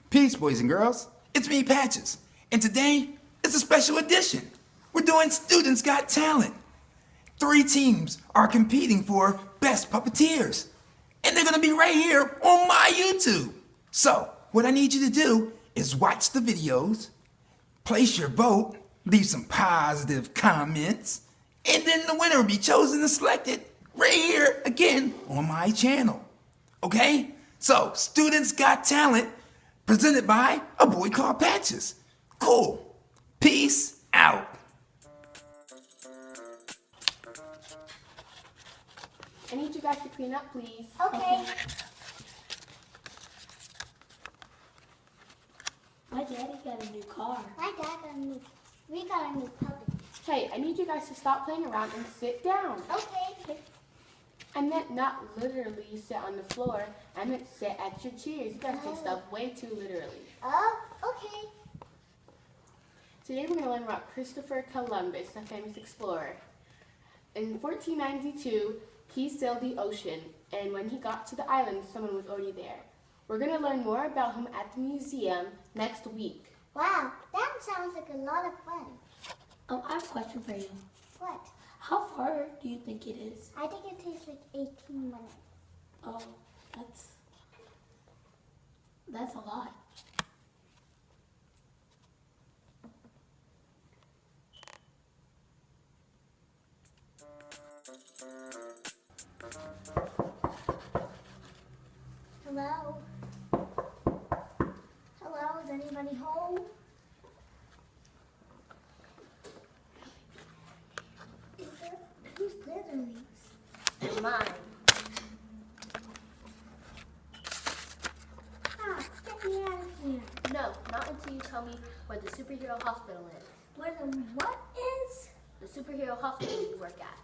Peace, boys and girls. It's me, Patches. And today, it's a special edition. We're doing Students Got Talent. 3 teams are competing for Best Puppeteers. And they're gonna be right here on my YouTube. So, what I need you to do is watch the videos, place your vote, leave some positive comments, and then the winner will be chosen and selected right here again on my channel. Okay? So, Students Got Talent, presented by a boy called Patches. Cool. Peace out. I need you guys to clean up, please. Okay. My daddy got a new car. My dad got a new. We got a new puppy. Hey, I need you guys to stop playing around and sit down. Okay. I meant not literally sit on the floor. I meant sit at your chairs. You guys take stuff way too literally. Oh, okay. Today we're going to learn about Christopher Columbus, the famous explorer. In 1492, he sailed the ocean, and when he got to the island, someone was already there. We're going to learn more about him at the museum next week. Wow, that sounds like a lot of fun. I have a question for you. What? How far do you think it is? I think it takes like 18 minutes. Oh, that's a lot. Hello? Hello, is anybody home? Whose plans are these? And mine. Ah, get me out of here. No, not until you tell me where the superhero hospital is. Where the what is? The superhero hospital you work at.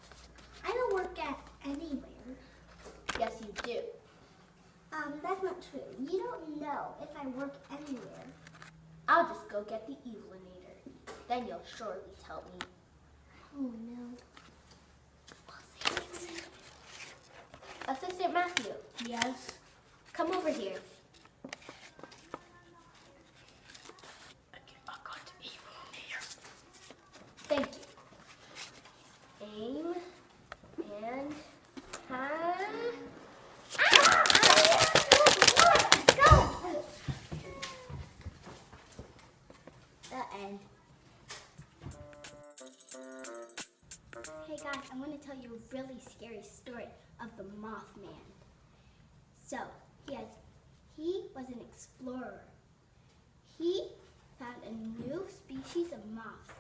I don't work at anywhere. Yes, you do. That's not true. You don't know if I work anywhere. I'll just go get the Evilinator. Then you'll surely tell me. Oh no. Assistant Matthew, Yes. come over here. Thank you. Aim and The end. Hey guys, I'm going to tell you a really scary story of the Mothman. So, he was an explorer. He found a new species of moths,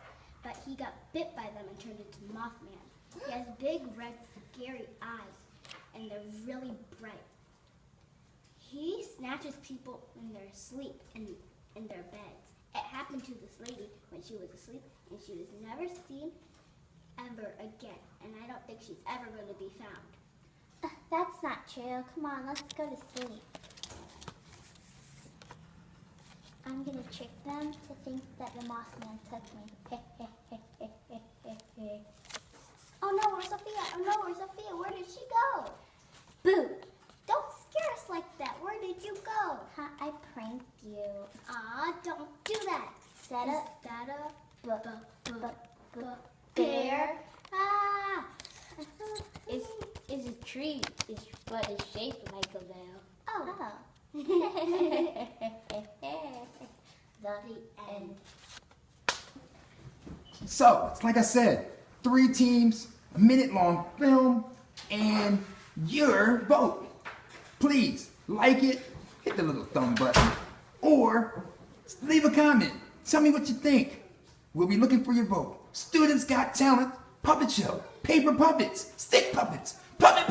but he got bit by them and turned into Mothman. He has big, red, scary eyes, and they're really bright. He snatches people when they're asleep in their beds. It happened to this lady when she was asleep, and she was never seen ever again, and I don't think she's ever going to be found. That's not true. Come on, let's go to sleep. I'm going to trick them to think that the Mothman took me. Oh no, where's Sophia? Oh no, where's Sophia? Where did she go? Boo! Don't scare us like that. Where did you go? I pranked you. Aw, don't do that. Is that a bear? Ah! it's a tree, but it's shaped like a bell. Oh. The end. So, it's like I said, 3 teams, a minute-long film, and your vote. Please like it, hit the little thumb button, or leave a comment. Tell me what you think. We'll be looking for your vote. Students Got Talent, puppet show, paper puppets, stick puppets, puppet.